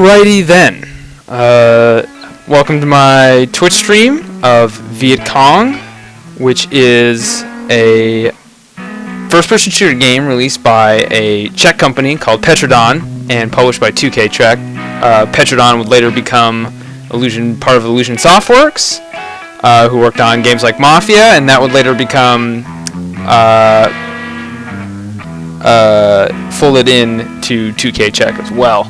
Alrighty then. Welcome to my Twitch stream of Vietcong, which is a first-person shooter game released by a Czech company called Petrodon and published by 2K Czech. Petrodon would later become part of Illusion Softworks, who worked on games like Mafia, and that would later become folded in to 2K Czech as well.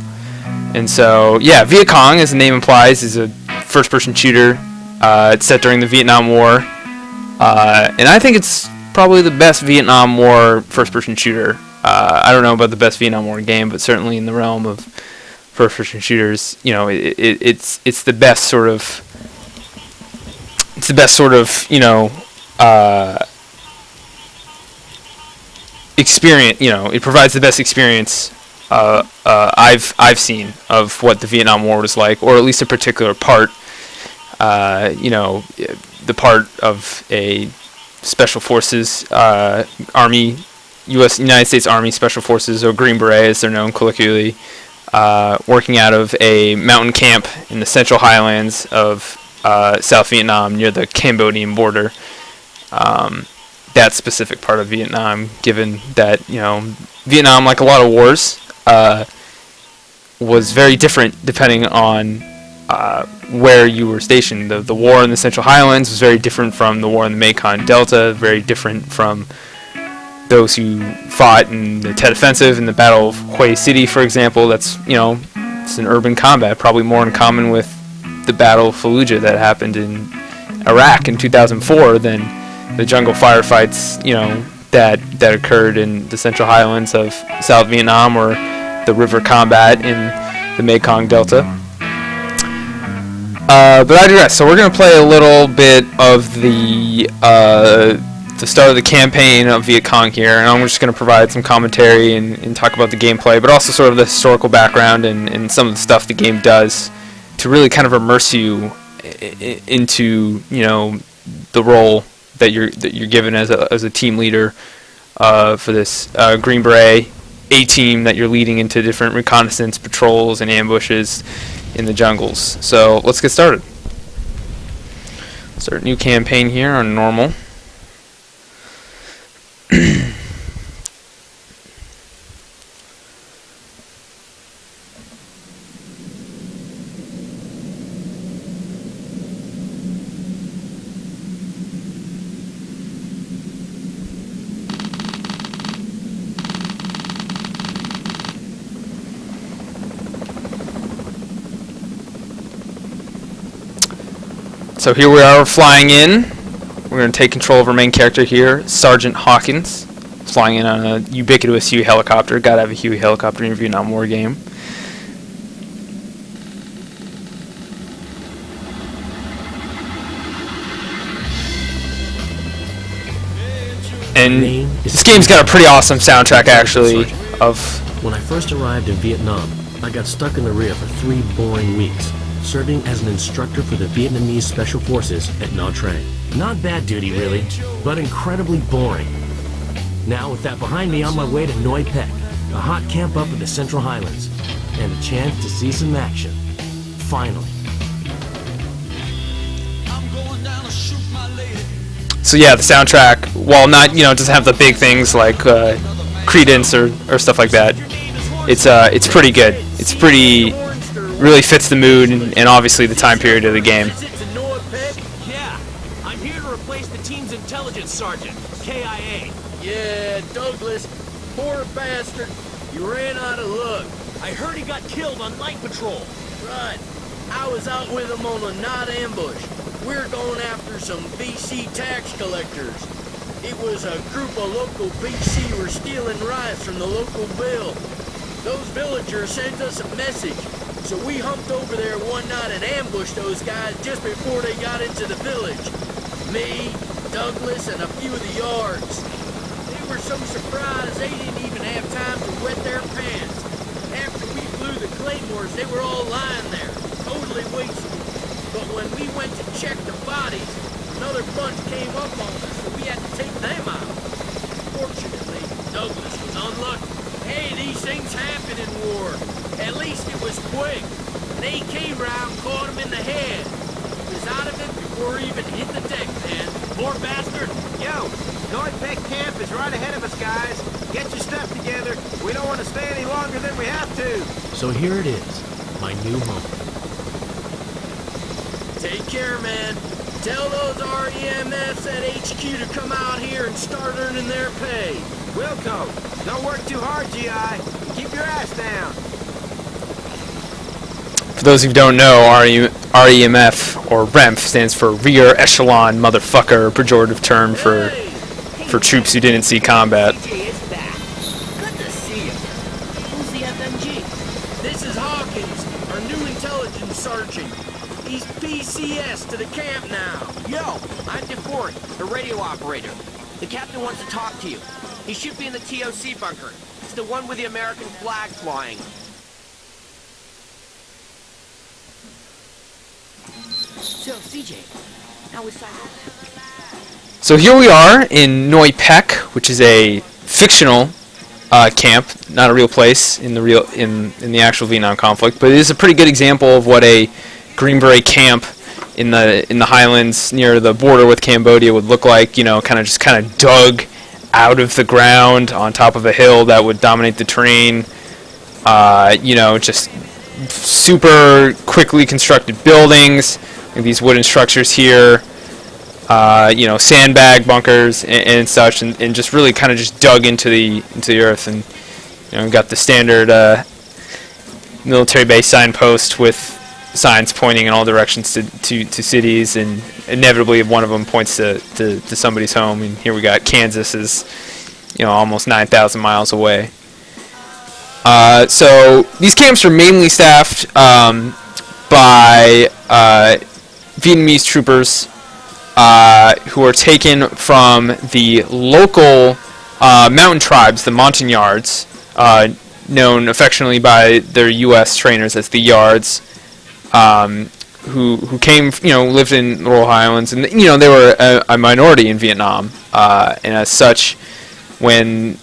And so, yeah, Vietcong, as the name implies, is a first-person shooter. It's set during the Vietnam War, and I think it's probably the best Vietnam War first-person shooter. I don't know about the best Vietnam War game, but certainly in the realm of first-person shooters, you know, it's the best sort of experience. You know, it provides the best experience I've seen of what the Vietnam War was like, or at least a particular part. You know, the part of a Special Forces Army, United States Army Special Forces, or Green Beret as they're known colloquially, working out of a mountain camp in the Central Highlands of South Vietnam near the Cambodian border. That specific part of Vietnam, given that, you know, Vietnam, like a lot of wars, was very different depending on where you were stationed. The war in the Central Highlands was very different from the war in the Mekong Delta, very different from those who fought in the Tet Offensive in the Battle of Hue City, for example. That's, you know, it's an urban combat, probably more in common with the Battle of Fallujah that happened in Iraq in 2004 than the jungle firefights, you know, that occurred in the Central Highlands of South Vietnam, or the river combat in the Mekong Delta. But I digress. So we're going to play a little bit of the start of the campaign of Vietcong here, and I'm just going to provide some commentary and talk about the gameplay, but also sort of the historical background and some of the stuff the game does to really kind of immerse you into, you know, the role that you're given as a team leader for this Green Beret A-team that you're leading into different reconnaissance patrols and ambushes in the jungles. So let's get started. Start a new campaign here on normal. So here we are flying in. We're going to take control of our main character here, Sergeant Hawkins, flying in on a ubiquitous Huey helicopter. Gotta have a Huey helicopter in a Vietnam War game. And this game's got a pretty awesome soundtrack, actually. When I first arrived in Vietnam, I got stuck in the rear for 3 boring weeks, serving as an instructor for the Vietnamese Special Forces at Nha Trang. Not bad duty, really, but incredibly boring. Now, with that behind me, on my way to Noi Pec, a hot camp up in the Central Highlands, and a chance to see some action. Finally. So yeah, the soundtrack, while not, you know, it doesn't have the big things like Credence or stuff like that, it's pretty good. It's pretty, really fits the mood and obviously the time period of the game. Yeah, I'm here to replace the team's intelligence sergeant, KIA. Yeah, Douglas, poor bastard. You ran out of luck. I heard he got killed on night patrol. Right. I was out with him on a night ambush. We're going after some BC tax collectors. It was a group of local BC who were stealing rice from the local bill. Those villagers sent us a message. So we humped over there one night and ambushed those guys just before they got into the village. Me, Douglas, and a few of the yards. They were so surprised they didn't even have time to wet their pants. After we blew the claymores, they were all lying there, totally wasted. But when we went to check the bodies, another bunch came up on us, so we had to take them out. Fortunately, Douglas was unlucky. Hey, these things happen in war. At least it was quick. An AK round caught him in the head. He was out of it before he even hit the deck, man. Poor bastard. Yo, North Camp is right ahead of us, guys. Get your stuff together. We don't want to stay any longer than we have to. So here it is, my new home. Take care, man. Tell those REMFs at HQ to come out here and start earning their pay. Wilco, don't work too hard, GI. Keep your ass down. For those who don't know, REMF, or REMF, stands for Rear Echelon Motherfucker, a pejorative term for troops who didn't see combat. DJ is back. Good to see you. Who's the FMG? This is Hawkins, our new intelligence sergeant. He's PCS to the camp now. Yo, I'm DeFort, the radio operator. The captain wants to talk to you. He should be in the TOC bunker. It's the one with the American flag flying. So, CJ, how was Saigon? So here we are in Noi Pek, which is a fictional camp, not a real place in the actual Vietnam conflict, but it is a pretty good example of what a Green Beret camp in the highlands near the border with Cambodia would look like. You know, kind of dug out of the ground on top of a hill that would dominate the terrain. You know, just super quickly constructed buildings, like these wooden structures here. You know, sandbag bunkers and such, and just really kind of just dug into the earth, and you know, got the standard military base signpost with signs pointing in all directions to cities, and inevitably one of them points to somebody's home. And here we got Kansas is, you know, almost 9,000 miles away. So these camps are mainly staffed by Vietnamese troopers who are taken from the local mountain tribes, the Montagnards, known affectionately by their U.S. trainers as the Yards, who came, you know, lived in the Royal Highlands, and you know, they were a minority in Vietnam, and as such, when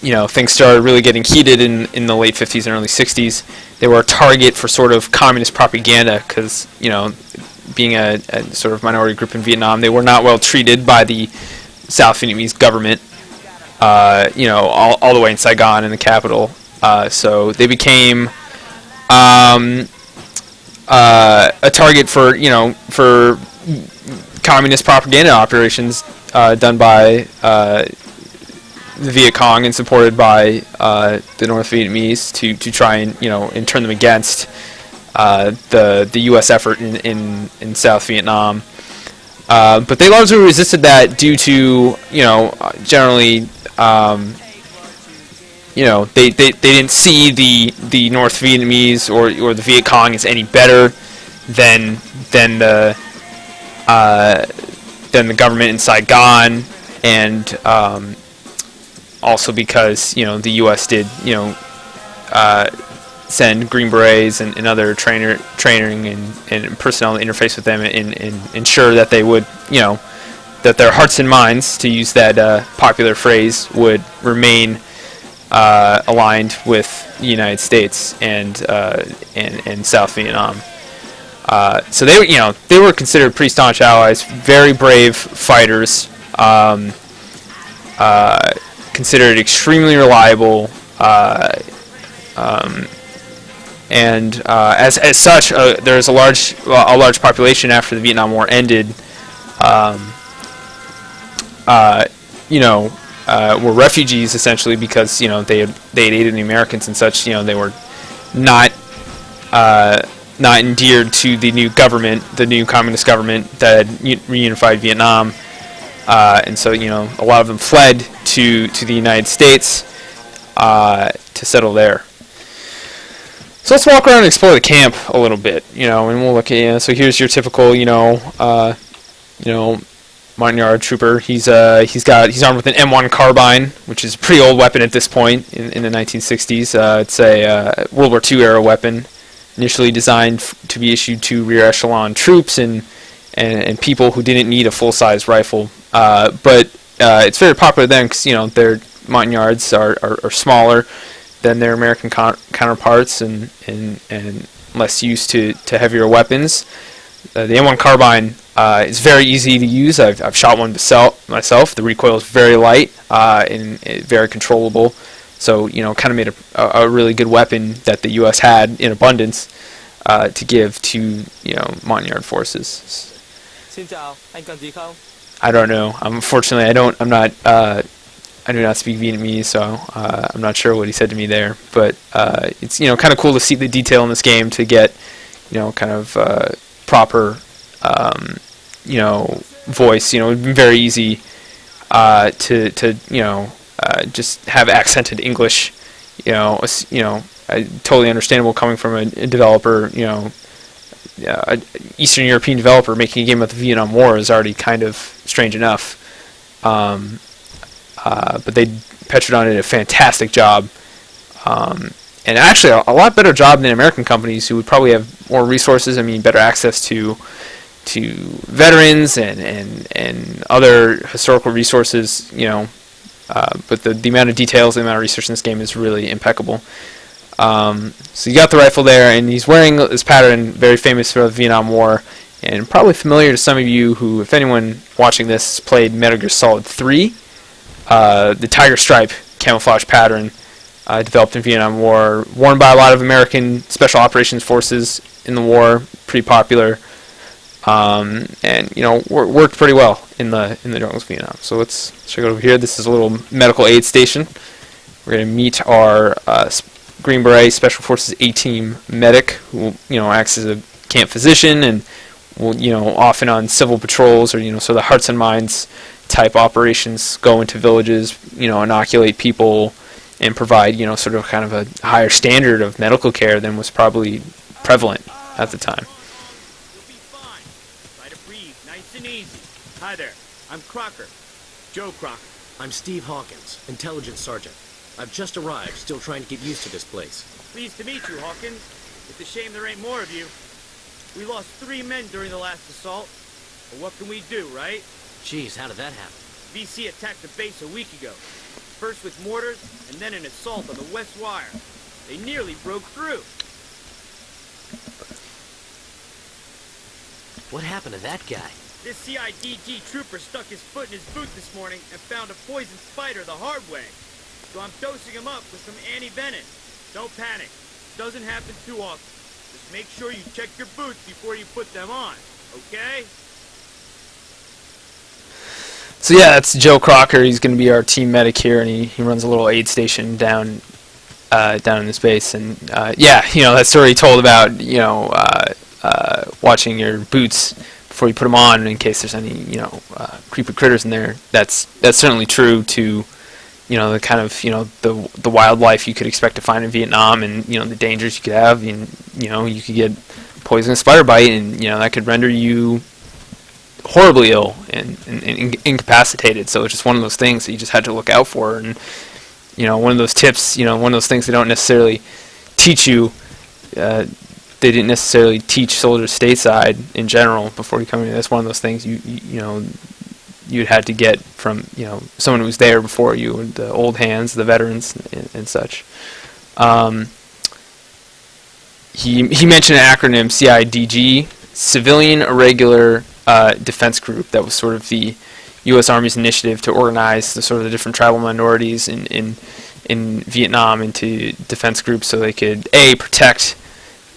you know, things started really getting heated in the late 50s and early 60s, they were a target for sort of communist propaganda, because, you know, being a sort of minority group in Vietnam, they were not well treated by the South Vietnamese government, you know, all the way in Saigon, in the capital. So they became a target for, you know, for communist propaganda operations done by the Vietcong and supported by the North Vietnamese to try and, you know, and turn them against the U.S. effort in South Vietnam. But they largely resisted that due to, you know, generally, you know, they didn't see the North Vietnamese or the Viet Cong as any better than the government in Saigon, and also because, you know, the U.S. did, you know, send Green Berets and other training and personnel to interface with them and ensure that they would, you know, that their hearts and minds, to use that popular phrase, would remain aligned with the United States and South Vietnam. So they, you know, they were considered pretty staunch allies, very brave fighters, considered extremely reliable, and as such, there's a large population after the Vietnam War ended. You know, were refugees essentially because, you know, they had aided the Americans and such. You know, they were not endeared to the new government, the new communist government that had reunified Vietnam, and so, you know, a lot of them fled to the United States to settle there. So let's walk around and explore the camp a little bit, you know, and we'll look at, you know, so here's your typical, you know, Montagnard trooper. He's armed with an M1 carbine, which is a pretty old weapon at this point in the 1960s. It's a World War II era weapon, initially designed to be issued to rear echelon troops and people who didn't need a full-size rifle. But it's very popular then because, you know, their Montagnards are smaller. than their American counterparts, and less used to heavier weapons. The M1 carbine is very easy to use. I've shot one myself. The recoil is very light and very controllable. So, kind of made a really good weapon that the U.S. had in abundance to give to, Montagnard forces. Xin chào, anh cần gì không? I don't know. Unfortunately, I do not speak Vietnamese, so I'm not sure what he said to me there. But it's, kind of cool to see the detail in this game to get, kind of proper, voice. It'd been very easy to just have accented English. Totally understandable coming from a developer. An Eastern European developer making a game about the Vietnam War is already kind of strange enough. But Petrodon did a fantastic job, and actually a lot better job than American companies who would probably have more resources. I mean, better access to veterans and other historical resources. But the amount of details, the amount of research in this game is really impeccable. So you got the rifle there, and he's wearing this pattern, very famous for the Vietnam War, and probably familiar to some of you who, if anyone watching this, played Metal Gear Solid 3. The Tiger Stripe camouflage pattern developed in Vietnam War, worn by a lot of American Special Operations Forces in the war, pretty popular, and worked pretty well in the jungles of Vietnam. So let's check it over here. This is a little medical aid station. We're going to meet our Green Beret Special Forces A-Team medic, who acts as a camp physician and will often on civil patrols or so the hearts and minds type operations, go into villages, inoculate people, and provide, sort of kind of a higher standard of medical care than was probably prevalent at the time. You'll be fine. Try to breathe nice and easy. Hi there. I'm Crocker. Joe Crocker. I'm Steve Hawkins, Intelligence Sergeant. I've just arrived, still trying to get used to this place. Pleased to meet you, Hawkins. It's a shame there ain't more of you. We lost 3 men during the last assault. But what can we do, right? Jeez, how did that happen? VC attacked the base a week ago. First with mortars, and then an assault on the West Wire. They nearly broke through. What happened to that guy? This CIDG trooper stuck his foot in his boot this morning and found a poison spider the hard way. So I'm dosing him up with some anti-venom. Don't panic. Doesn't happen too often. Just make sure you check your boots before you put them on, okay? So yeah, that's Joe Crocker. He's going to be our team medic here, and he runs a little aid station down in this base. And that story he told about watching your boots before you put them on in case there's any creepy critters in there. That's certainly true to the kind of the wildlife you could expect to find in Vietnam, and the dangers you could have. And you could get poisonous spider bite, and that could render you horribly ill and incapacitated. So it's just one of those things that you just had to look out for. And one of those tips, one of those things they don't necessarily teach you. They didn't necessarily teach soldiers stateside in general before you come in. That's one of those things you'd had to get from someone who was there before you, and the old hands, the veterans, and such. He mentioned an acronym, CIDG, Civilian Irregular Defense Group. That was sort of the U.S. Army's initiative to organize the sort of the different tribal minorities in Vietnam into defense groups, so they could protect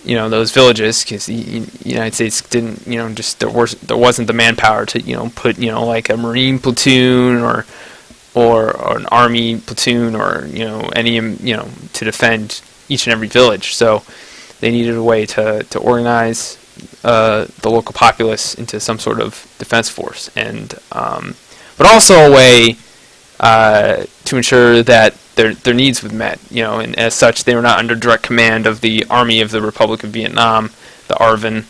those villages, because the United States didn't there wasn't the manpower to put like a Marine platoon or an Army platoon or any to defend each and every village. So they needed a way to organize the local populace into some sort of defense force, and but also a way to ensure that their needs were met, and as such they were not under direct command of the Army of the Republic of Vietnam, the ARVN,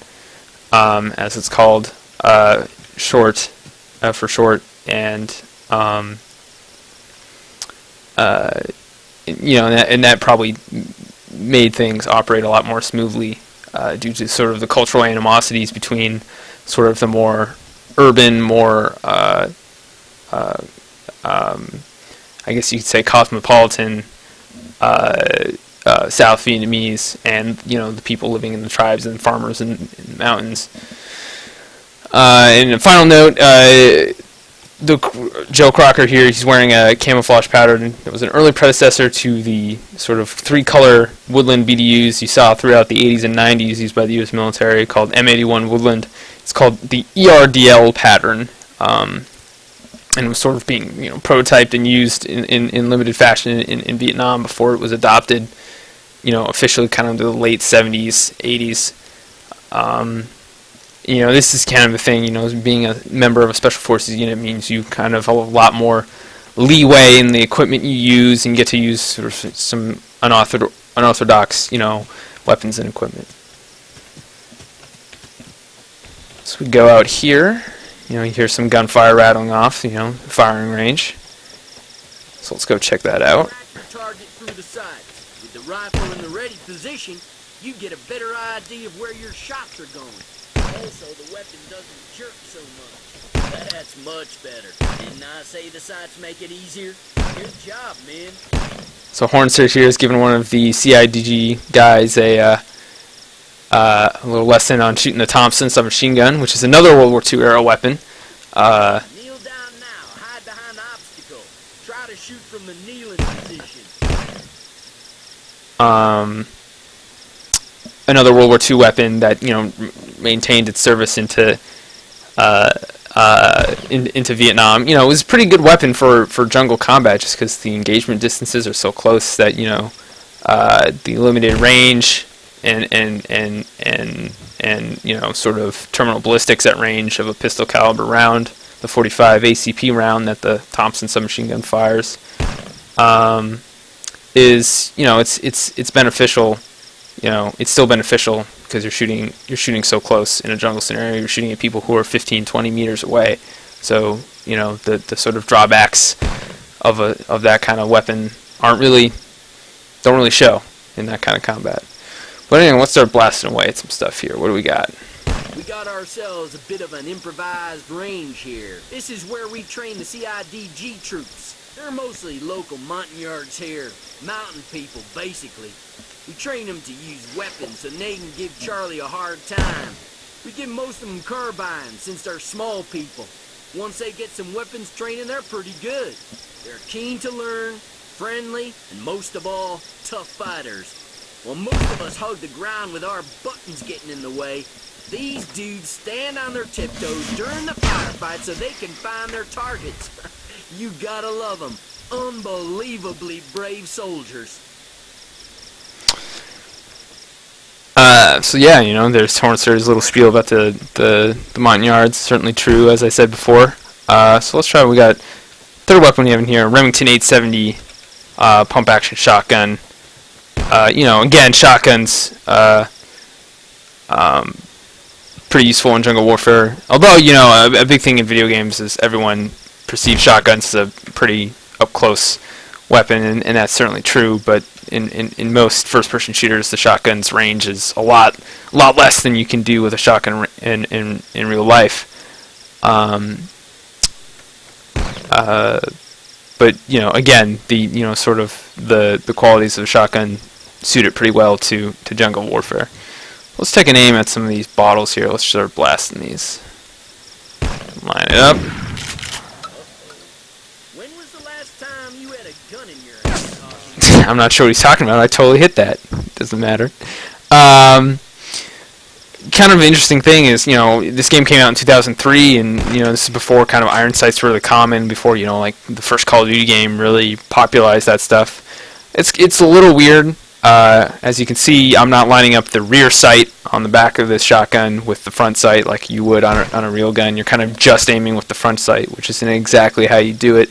as it's called, for short, and and that probably made things operate a lot more smoothly due to sort of the cultural animosities between sort of the more urban, more I guess you could say cosmopolitan South Vietnamese and the people living in the tribes and farmers in the mountains. And a final note, Joe Crocker here, he's wearing a camouflage pattern that was an early predecessor to the sort of three-color woodland BDUs you saw throughout the 80s and 90s used by the U.S. military, called M81 Woodland. It's called the ERDL pattern, and was sort of being prototyped and used in limited fashion in Vietnam before it was adopted, officially kind of in the late 70s, 80s. This is kind of the thing, being a member of a Special Forces unit means you kind of have a lot more leeway in the equipment you use and get to use sort of some unorthodox, weapons and equipment. So we go out here, you hear some gunfire rattling off, firing range. So let's go check that out. Track your target through the sights. With the rifle in the ready position, you get a better idea of where your shots are going. Also, the weapon doesn't jerk so much. That's much better. Didn't I say the sights make it easier? Good job, man. So Hornster here is giving one of the CIDG guys a little lesson on shooting the Thompson submachine gun, which is another World War II era weapon. Kneel down now. Hide behind the obstacle. Try to shoot from the kneeling position. Another World War II weapon that maintained its service into Vietnam. It was a pretty good weapon for jungle combat, just because the engagement distances are so close that the limited range and sort of terminal ballistics at range of a pistol caliber round, the 45 ACP round that the Thompson submachine gun fires, is it's beneficial. It's still beneficial because you're shooting so close in a jungle scenario. You're shooting at people who are 15, 20 meters away. So the sort of drawbacks of that kind of weapon don't really show in that kind of combat. But anyway, let's start blasting away at some stuff here. What do we got? We got ourselves a bit of an improvised range here. This is where we train the CIDG troops. They're mostly local montagnards here, mountain people, basically. We train them to use weapons so they can give Charlie a hard time. We give most of them carbines since they're small people. Once they get some weapons training, they're pretty good. They're keen to learn, friendly, and most of all, tough fighters. While most of us hug the ground with our buttons getting in the way, these dudes stand on their tiptoes during the firefight so they can find their targets. You gotta love them. Unbelievably brave soldiers. So yeah, there's Hornster's little spiel about the Montagnards. Certainly true, as I said before. So let's try. We got third weapon we have in here, Remington 870 pump action shotgun. Again, shotguns pretty useful in jungle warfare. Although a big thing in video games is everyone perceives shotguns as a pretty up close weapon, and that's certainly true. But in most first-person shooters, the shotgun's range is a lot less than you can do with a shotgun in real life. But again, the sort of the qualities of a shotgun suit it pretty well to jungle warfare. Let's take an aim at some of these bottles here. Let's start blasting these. Line it up. When was the last time you had a gun in your hand? I'm not sure what he's talking about. I totally hit that. Doesn't matter. Kind of an interesting thing is, this game came out in 2003, and this is before kind of iron sights were really common. Before like the first Call of Duty game really popularized that stuff. It's a little weird. As you can see, I'm not lining up the rear sight on the back of this shotgun with the front sight like you would on a real gun. You're kind of just aiming with the front sight, which isn't exactly how you do it.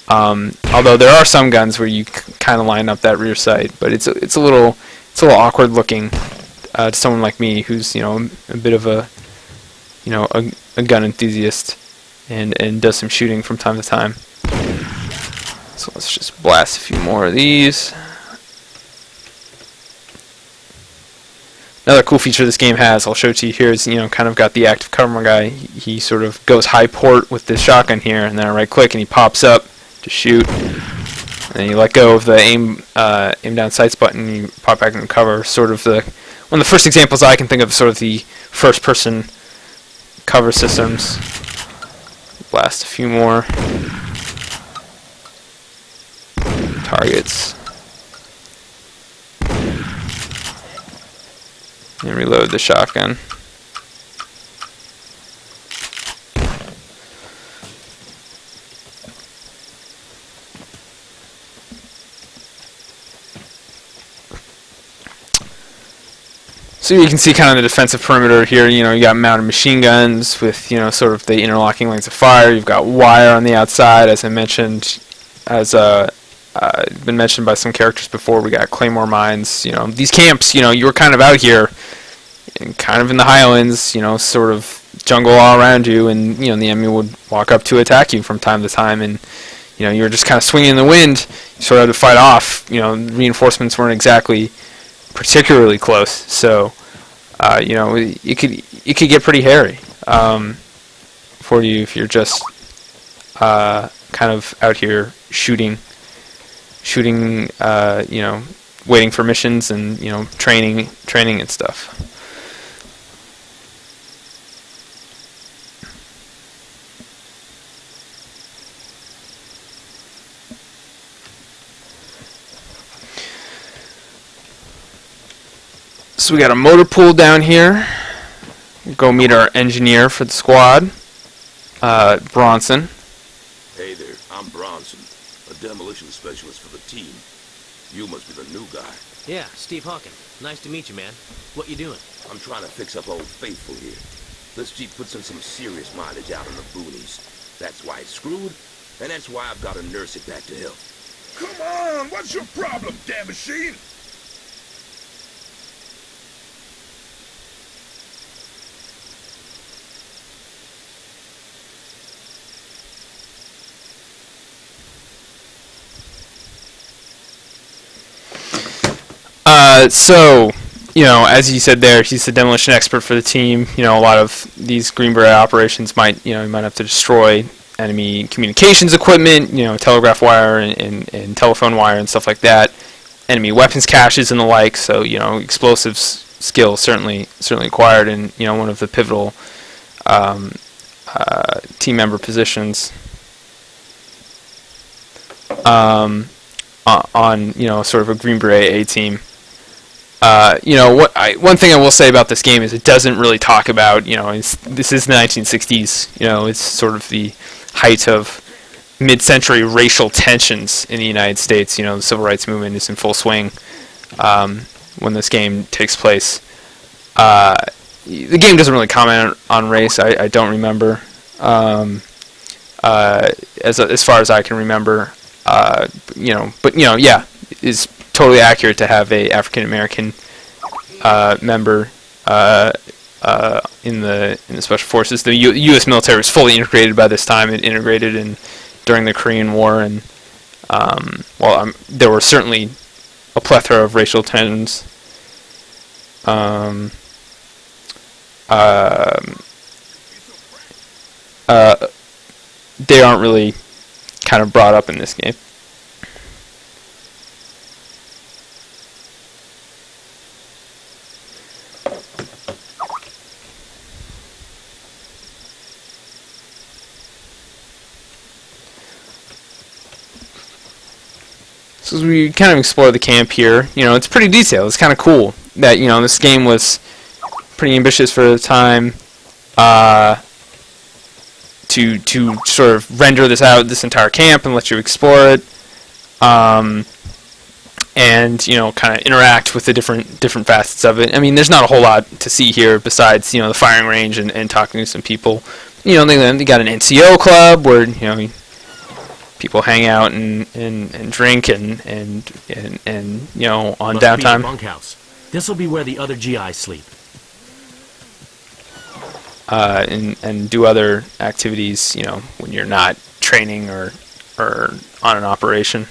Although there are some guns where you kind of line up that rear sight, but it's a little awkward looking to someone like me who's a bit of a gun enthusiast and does some shooting from time to time. So let's just blast a few more of these. Another cool feature this game has, I'll show it to you here, is kind of got the active cover guy. He sort of goes high port with this shotgun here, and then I right click and he pops up to shoot. And then you let go of the aim down sights button, you pop back into cover. Sort of one of the first examples I can think of, sort of the first person cover systems. Blast a few more targets. And reload the shotgun. So you can see kind of the defensive perimeter here. You know, you got mounted machine guns with, you know, sort of the interlocking lanes of fire. You've got wire on the outside, as I mentioned, as been mentioned by some characters before. We got claymore mines. You know, these camps, you know, you were kind of out here, kind of in the highlands, you know, sort of jungle all around you, and, you know, the enemy would walk up to attack you from time to time, and, you know, you were just kind of swinging in the wind. You sort of had to fight off. You know, reinforcements weren't exactly particularly close, so you know, it could get pretty hairy for you if you're just kind of out here shooting, you know, waiting for missions and, you know, training and stuff. So we got a motor pool down here. Go meet our engineer for the squad, Bronson. Hey there, I'm Bronson, a demolition specialist for the team. You must be the new guy. Yeah, Steve Hawkin. Nice to meet you, man. What you doing? I'm trying to fix up Old Faithful here. This Jeep puts in some serious mileage out in the boonies. That's why it's screwed, and that's why I've got to nurse it back to health. Come on, what's your problem, damn machine? So, you know, as he said there, he's the demolition expert for the team. You know, a lot of these Green Beret operations might, you know, you might have to destroy enemy communications equipment, you know, telegraph wire and telephone wire and stuff like that, enemy weapons caches and the like. So, you know, explosives skill certainly acquired in, you know, one of the pivotal team member positions on, you know, sort of a Green Beret A team. You know, one thing I will say about this game is it doesn't really talk about, you know, this is the 1960s, you know, it's sort of the height of mid-century racial tensions in the United States. You know, the civil rights movement is in full swing when this game takes place. The game doesn't really comment on race. I don't remember, as far as I can remember. You know, but, you know, yeah, is totally accurate to have a African American member in the special forces. The U.S. military was fully integrated by this time. It integrated during the Korean War, and there were certainly a plethora of racial tensions. They aren't really kind of brought up in this game. So as we kind of explore the camp here, you know, it's pretty detailed. It's kind of cool that, you know, this game was pretty ambitious for the time to sort of render this entire camp and let you explore it, and, you know, kind of interact with the different facets of it. I mean, there's not a whole lot to see here besides, you know, the firing range and talking to some people. You know, they got an NCO club where, you know, people hang out and drink and you know, on Must downtime. Be the bunkhouse. This will be where the other GIs sleep. And do other activities, you know, when you're not training or on an operation.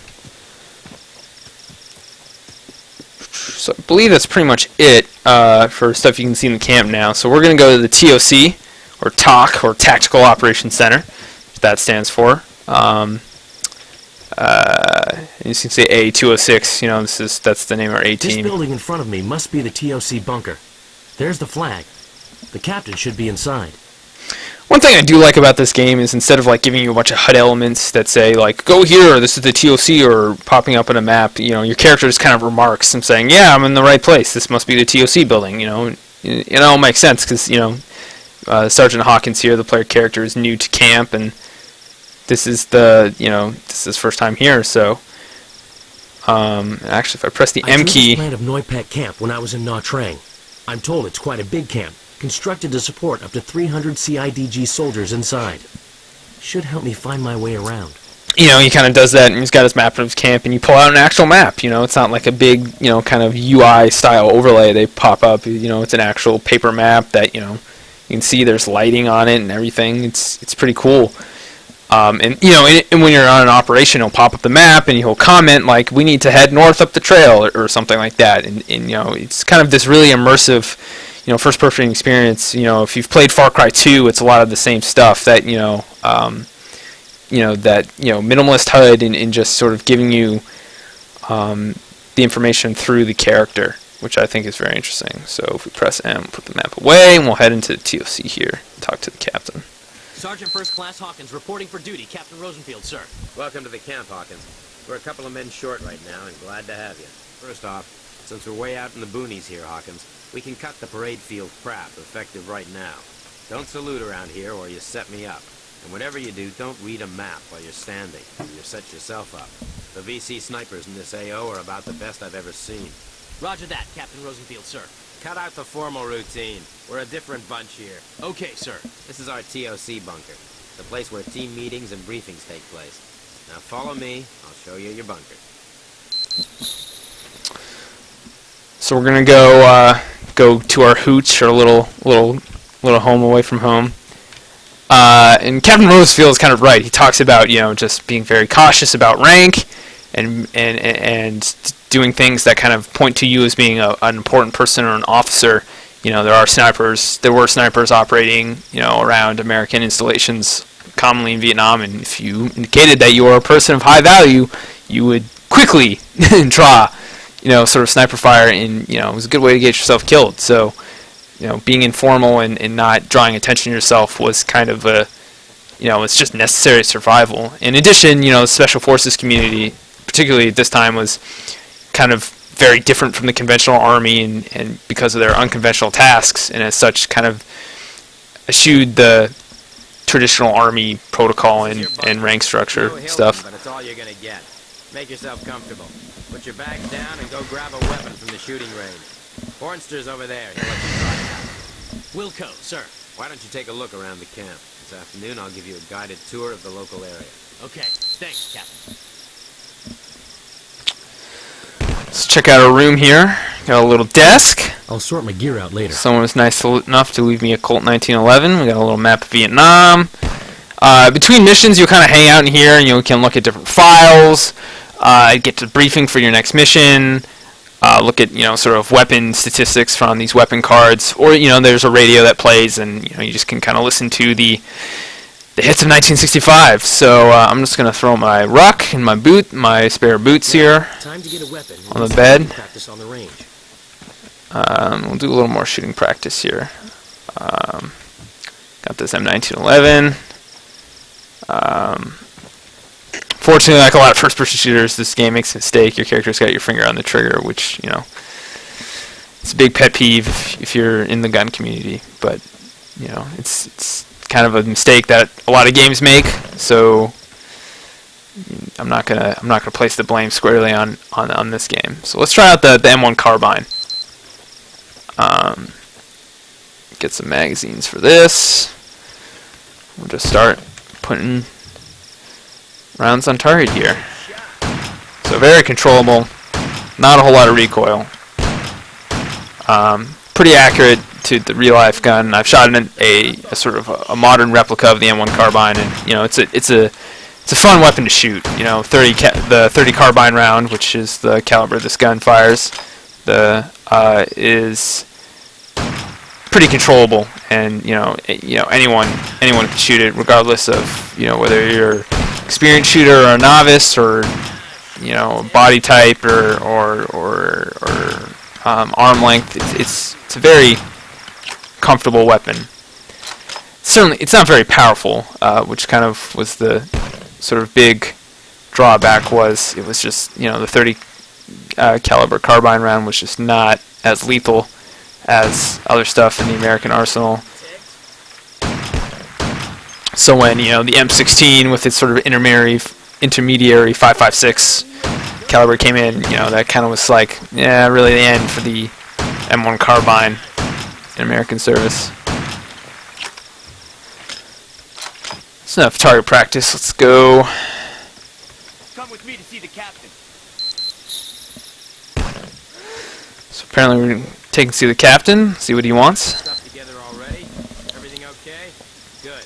So I believe that's pretty much it for stuff you can see in the camp now. So we're going to go to the TOC, or TOC, or Tactical Operations Center, that stands for. And you can say A206. You know, that's the name of our A This team. building in front of me must be the TOC bunker. There's the flag. The captain should be inside. One thing I do like about this game is instead of like giving you a bunch of HUD elements that say like go here, or this is the TOC, or popping up on a map, you know, your character just kind of remarks and saying, yeah, I'm in the right place. This must be the TOC building. You know, it all makes sense because you know Sergeant Hawkins here, the player character, is new to camp, and this is his first time here. So actually, if I press the M I drew key, this plan of Neupack Camp when I was in Nha Trang. I'm told it's quite a big camp, constructed to support up to 300 CIDG soldiers inside. Should help me find my way around. you know, he kind of does that, and he's got his map of his camp, and you pull out an actual map. You know, it's not like a big, you know, kind of UI style overlay they pop up. You know, it's an actual paper map that, you know, you can see there's lighting on it and everything. It's pretty cool. And you know, and when you're on an operation, he'll pop up the map and he'll comment like, "We need to head north up the trail," or something like that. And you know, it's kind of this really immersive, you know, first-person experience. You know, if you've played Far Cry 2, it's a lot of the same stuff that minimalist HUD and just sort of giving you the information through the character, which I think is very interesting. So if we press M, put the map away, and we'll head into the TOC here, talk to the captain. Sergeant First Class Hawkins reporting for duty. Captain Rosenfield, sir. Welcome to the camp, Hawkins. We're a couple of men short right now, and glad to have you. First off, since we're way out in the boonies here, Hawkins, we can cut the parade field crap effective right now. Don't salute around here, or you set me up. And whatever you do, don't read a map while you're standing. You set yourself up. The VC snipers in this AO are about the best I've ever seen. Roger that, Captain Rosenfield, sir. Cut out the formal routine. We're a different bunch here. Okay, sir. This is our TOC bunker, the place where team meetings and briefings take place. Now follow me. I'll show you your bunker. So we're gonna go to our hooch, our little home away from home. And Captain Rosefield is kind of right. He talks about, you know, just being very cautious about rank and doing things that kind of point to you as being an important person or an officer. You know, there were snipers operating, you know, around American installations commonly in Vietnam, and if you indicated that you were a person of high value, you would quickly draw, you know, sort of sniper fire, and, you know, it was a good way to get yourself killed. So, you know, being informal and not drawing attention to yourself was kind of it's just necessary survival. In addition, you know, the Special Forces community, particularly at this time, was kind of very different from the conventional army, and because of their unconventional tasks, and as such kind of eschewed the traditional army protocol and rank structure stuff. But it's all you're gonna get. Make yourself comfortable. Put your bags down and go grab a weapon from the shooting range. Hornster's over there. He'll let you try it out. Wilco, sir. Why don't you take a look around the camp? This afternoon I'll give you a guided tour of the local area. Okay, thanks, Captain. Let's check out our room here. Got a little desk. I'll sort my gear out later. Someone was nice enough to leave me a Colt 1911. We got a little map of Vietnam. Between missions, you'll kind of hang out in here, and you can look at different files, get to briefing for your next mission, look at, you know, sort of weapon statistics from these weapon cards, or, you know, there's a radio that plays, and, you know, you just can kind of listen to the hits of 1965. So I'm just gonna throw my ruck and my spare boots here Time to get a weapon on the bed. Practice on the range. We'll do a little more shooting practice here. Got this M1911. Fortunately, like a lot of first-person shooters, this game makes a mistake. Your character's got your finger on the trigger, which, you know, it's a big pet peeve if you're in the gun community. But, you know, it's kind of a mistake that a lot of games make. So I'm not gonna place the blame squarely on this game. So let's try out the M1 carbine. Get some magazines for this. We'll just start putting rounds on target here. So very controllable, not a whole lot of recoil. Pretty accurate to the real life gun. I've shot in a sort of a modern replica of the M1 carbine, and, you know, it's a fun weapon to shoot. You know, the 30 carbine round, which is the caliber this gun fires, is pretty controllable, and anyone can shoot it, regardless of, you know, whether you're experienced shooter or a novice, or, you know, body type or arm length. It's a very comfortable weapon. Certainly, it's not very powerful, which kind of was the sort of big drawback. Was it was just, you know, the 30 caliber carbine round was just not as lethal as other stuff in the American arsenal. So when, you know, the M16 with its sort of intermediary 5.56 caliber came in, you know, that kind of was like, yeah, really the end for the M1 carbine in American service. It's enough target practice. Let's go. Come with me to see the captain. So apparently we're taking to see the captain, see what he wants. Stuff together already? Everything okay? Good.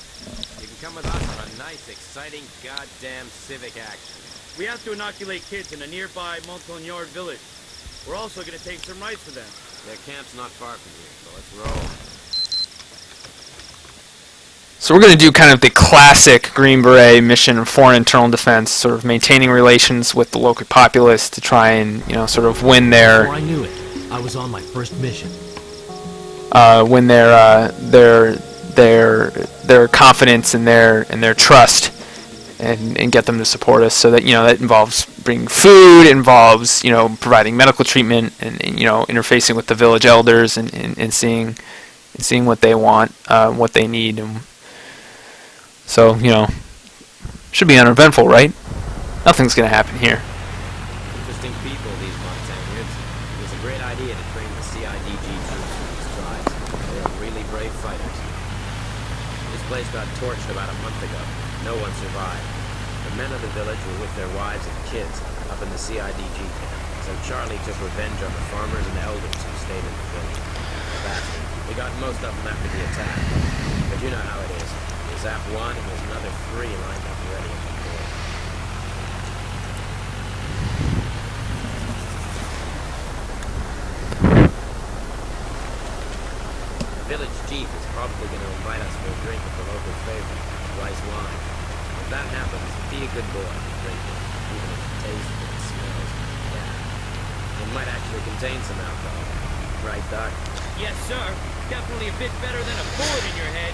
You can come with us for a nice, exciting, goddamn civic action. We have to inoculate kids in a nearby Montagnard village. We're also going to take some rides for them. Their camp's not far from here, so let's roll. So we're going to do kind of the classic Green Beret mission for internal defense, sort of maintaining relations with the local populace to try and, you know, sort of win their Before I knew it, I was on my first mission. win their confidence and their trust, and get them to support us. So that, you know, that involves bringing food, involves, you know, providing medical treatment, and you know, interfacing with the village elders and seeing what they want, what they need. And so, you know, should be uneventful, right? Nothing's gonna happen here. Interesting people, these Montagnards. It was a great idea to train the CIDG troops for these tribes. They are really brave fighters. This place got torched about a month ago. No one survived. The men of the village were with their wives and kids up in the CIDG camp. So Charlie took revenge on the farmers and elders who stayed in the village. Bastards. We got most of them after the attack. But you know how it is. You zap one and there's another 3 lined up ready at the door. The village chief is probably going to invite us for a drink at the local favorite, rice wine. If that happens, be a good boy and drink it, even if it tastes and smells bad. It might actually contain some alcohol. Right, Doc? Yes, sir. Definitely a bit better than a bullet in your head.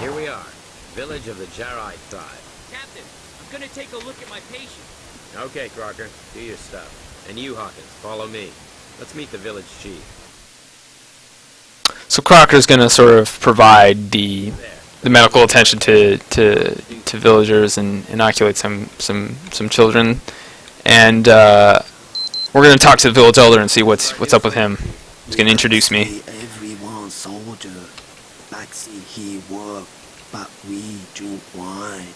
Here we are, village of the Jarai tribe. Captain, I'm gonna take a look at my patient. Okay, Crocker, do your stuff. And you, Hawkins, follow me. Let's meet the village chief. So Crocker's going to sort of provide the medical attention to villagers and inoculate some children, and we're going to talk to the village elder and see what's up with him. He's going to introduce me. Everyone soldier, like see he work, but we drink wine.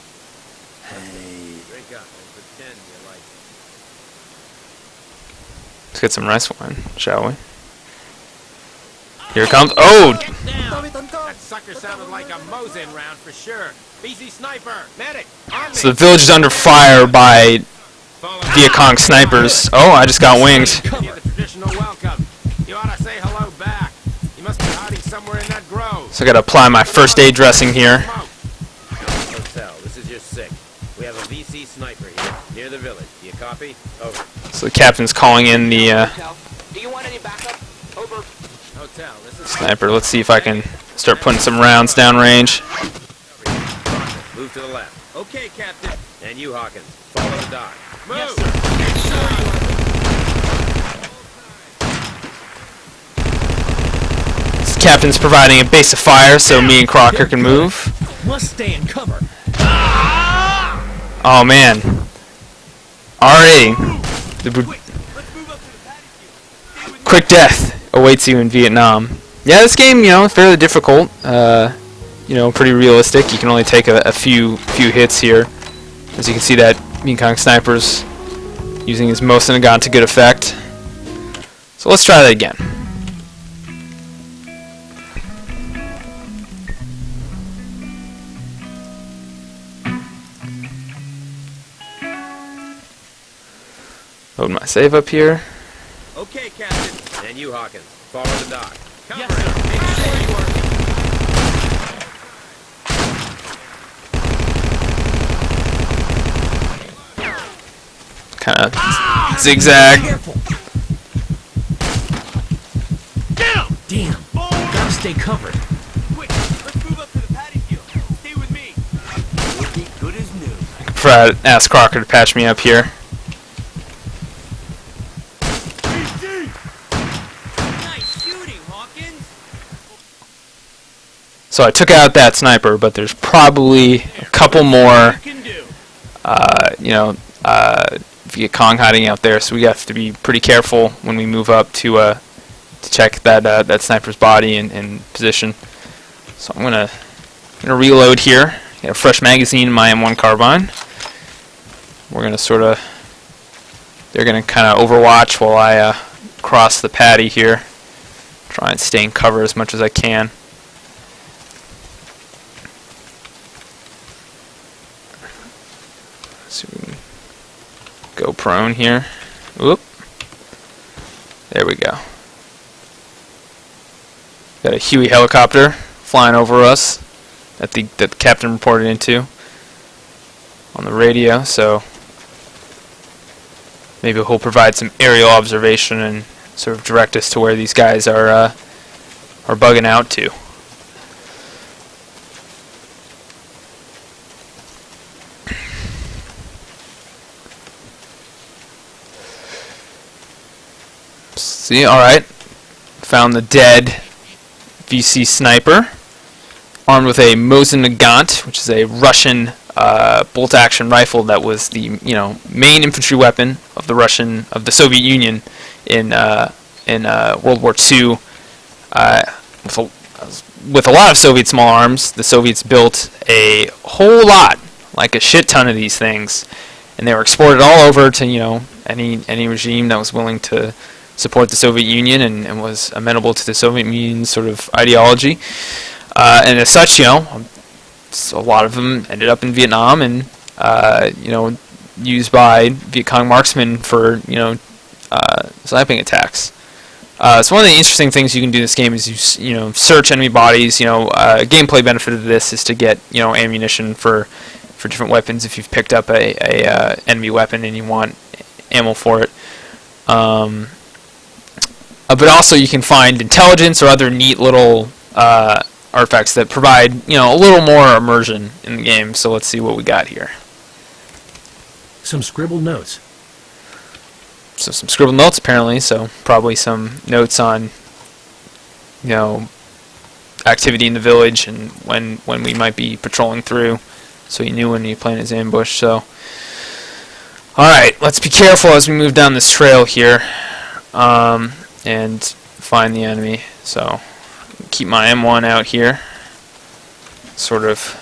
Hey. Drink up and pretend you like it. Let's get some rice wine, shall we? Here it comes. Oh! That sucker sounded like a Mosin round for sure. BZ sniper! Medic! On me! So the village is under fire by Vietcong snipers. Oh, I just got winged. Give the traditional welcome. You ought to say hello back. You must be hiding somewhere in that grove. So I got to apply my first aid dressing here. Hotel, this is your sick. We have a VC sniper here, near the village. Do you copy? Over. So the captain's calling in the Do you want any backup? Over. Hotel, this is sniper. Let's see if I can start putting some rounds downrange. Move to the left. Okay, Captain. And you, Hawkins, follow the dock. Move! Yes, sir. This captain's providing a base of fire so me and Crocker can move. Must stay in cover. Oh man. Alrighty. Quick death awaits you in Vietnam. Yeah, this game, you know, is fairly difficult. You know, pretty realistic. You can only take a few hits here. As you can see, that Vietcong sniper's using his Mosin gun to good effect. So let's try that again. Load my save up here. Okay, Captain. And you, Hawkins, follow the dock. Cover Yes, sir. it. Make sure you are. kind of zigzag. Damn. Gotta stay covered. Quick, let's move up to the paddy field. Stay with me. We'll be good as new. Ask Crocker to patch me up here. Nice shooting, Hawkins. So I took out that sniper, but there's probably a couple more, Vietcong hiding out there. So we have to be pretty careful when we move up to check that sniper's body and position. So I'm gonna reload here. Get a fresh magazine in my M1 carbine. We're gonna they're gonna kind of overwatch while I cross the paddy here. Try and stay in cover as much as I can. So we can go prone here. Whoop. There we go. Got a Huey helicopter flying over us that the captain reported into on the radio, so maybe he'll provide some aerial observation and sort of direct us to where these guys are bugging out to. See, alright. Found the dead VC sniper, armed with a Mosin Nagant, which is a Russian bolt-action rifle that was the main infantry weapon of the Soviet Union in World War II. With a lot of Soviet small arms, the Soviets built a whole lot, like a shit ton of these things, and they were exported all over to any regime that was willing to support the Soviet Union and was amenable to the Soviet Union's sort of ideology. And as such, a lot of them ended up in Vietnam and, used by Vietcong marksmen for, sniping attacks. So one of the interesting things you can do in this game is you search enemy bodies. A gameplay benefit of this is to get, ammunition for different weapons if you've picked up a enemy weapon and you want ammo for it. But also you can find intelligence or other neat little artifacts that provide, a little more immersion in the game. So let's see what we got here. Some scribbled notes. So some scribbled notes apparently. So probably some notes on, activity in the village and when we might be patrolling through. So he knew when he planned his ambush. So, all right, let's be careful as we move down this trail here. And find the enemy. So keep my M1 out here. Sort of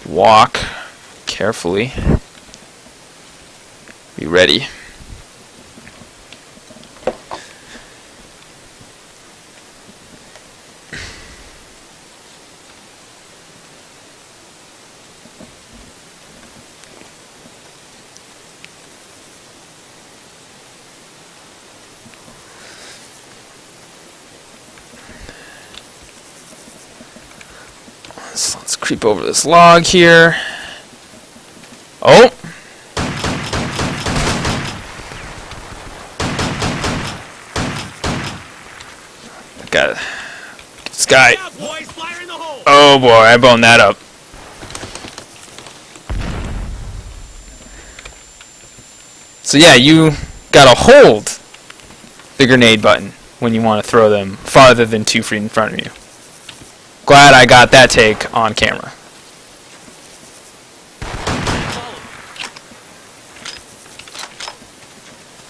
walk carefully. Be ready. Let's creep over this log here. Oh! Got it. This guy. Oh boy, I boned that up. So yeah, you gotta hold the grenade button when you want to throw them farther than 2 feet in front of you. Glad I got that take on camera.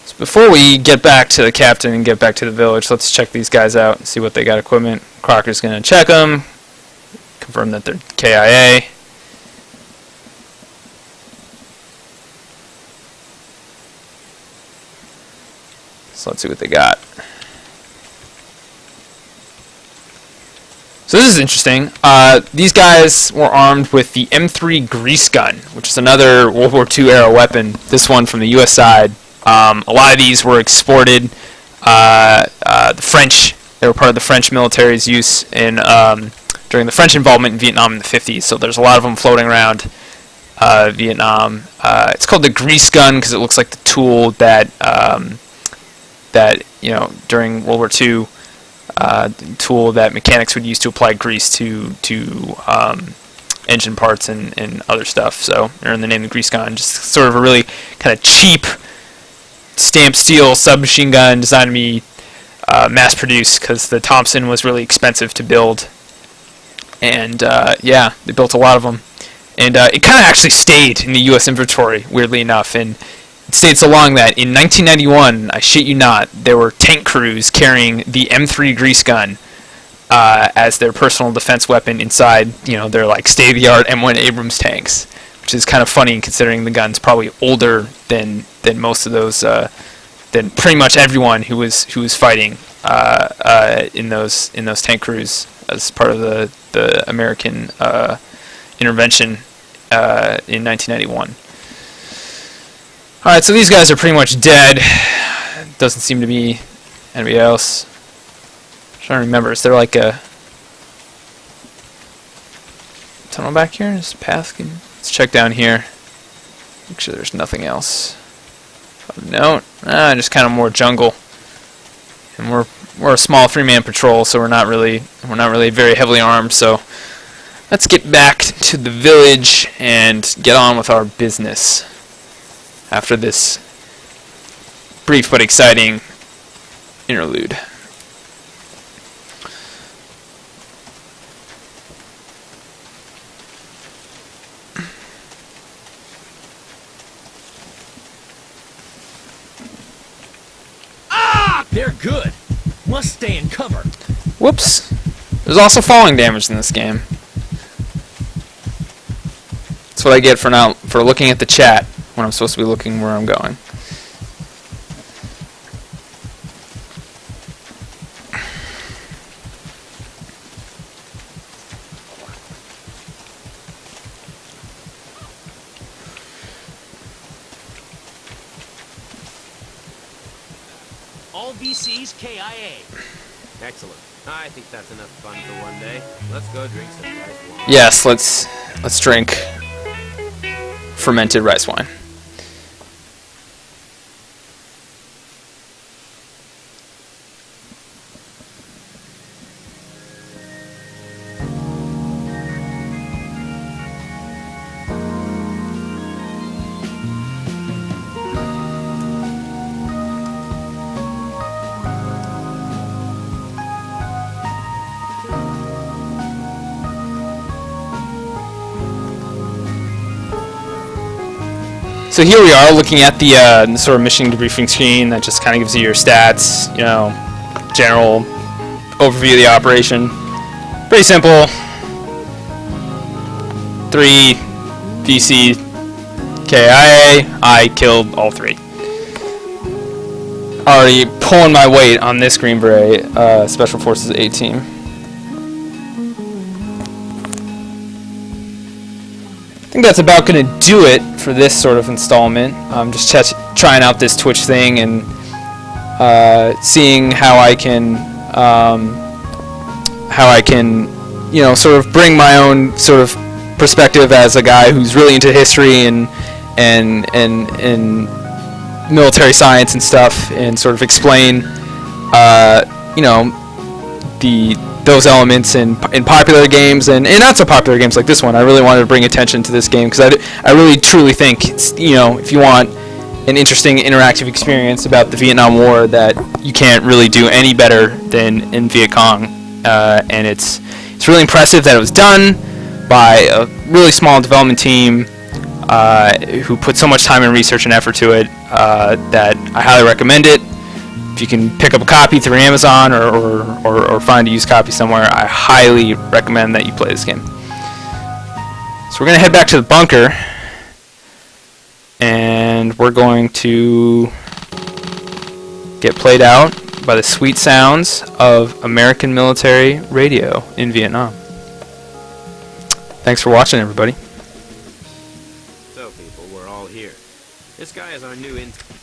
So before we get back to the captain and get back to the village, let's check these guys out and see what they got equipment. Crocker's going to check them, confirm that they're KIA. So let's see what they got. So this is interesting. These guys were armed with the M3 grease gun, which is another World War II era weapon. This one from the U.S. side. A lot of these were exported. The French, they were part of the French military's use in during the French involvement in Vietnam in the 50s. So there's a lot of them floating around. Vietnam. It's called the grease gun because it looks like the tool that during World War II, the tool that mechanics would use to apply grease to engine parts and other stuff. So earned the name the grease gun. Just sort of a really kind of cheap stamped steel submachine gun designed to be mass produced because the Thompson was really expensive to build. And they built a lot of them. And it kind of actually stayed in the U.S. inventory, weirdly enough. And it stayed so long that in 1991, I shit you not, there were tank crews carrying the M3 grease gun as their personal defense weapon inside, their like state-of-the-art M1 Abrams tanks, which is kind of funny considering the gun's probably older than most of those, than pretty much everyone who was fighting in those tank crews as part of the American intervention in 1991. All right, so these guys are pretty much dead. Doesn't seem to be anybody else. I'm trying to remember. Is there like a tunnel back here? Is a path? Let's check down here. Make sure there's nothing else. No, just kind of more jungle. And we're a small 3-man patrol, so we're not really very heavily armed. So let's get back to the village and get on with our business after this brief but exciting interlude. They're good. Must stay in cover. Whoops. There's also falling damage in this game. That's what I get for looking at the chat when I'm supposed to be looking where I'm going. All VCs KIA. Excellent. I think that's enough fun for one day. Let's go drink some rice wine. Yes, let's drink fermented rice wine. So here we are looking at the sort of mission debriefing screen that just kind of gives you your stats, general overview of the operation. Pretty simple. 3 VC KIA. I killed all 3. Already pulling my weight on this Green Beret Special Forces A team. I think that's about going to do it for this sort of installment. Just trying out this Twitch thing and seeing how I can sort of bring my own sort of perspective as a guy who's really into history and military science and stuff, and sort of explain those elements in popular games and not so popular games like this one. I really wanted to bring attention to this game because I really truly think if you want an interesting interactive experience about the Vietnam War, that you can't really do any better than in Vietcong, and it's really impressive that it was done by a really small development team who put so much time and research and effort to it, that I highly recommend it. If you can pick up a copy through Amazon or find a used copy somewhere, I highly recommend that you play this game. So we're going to head back to the bunker, and we're going to get played out by the sweet sounds of American military radio in Vietnam. Thanks for watching, everybody. So, people, we're all here. This guy is our new intern.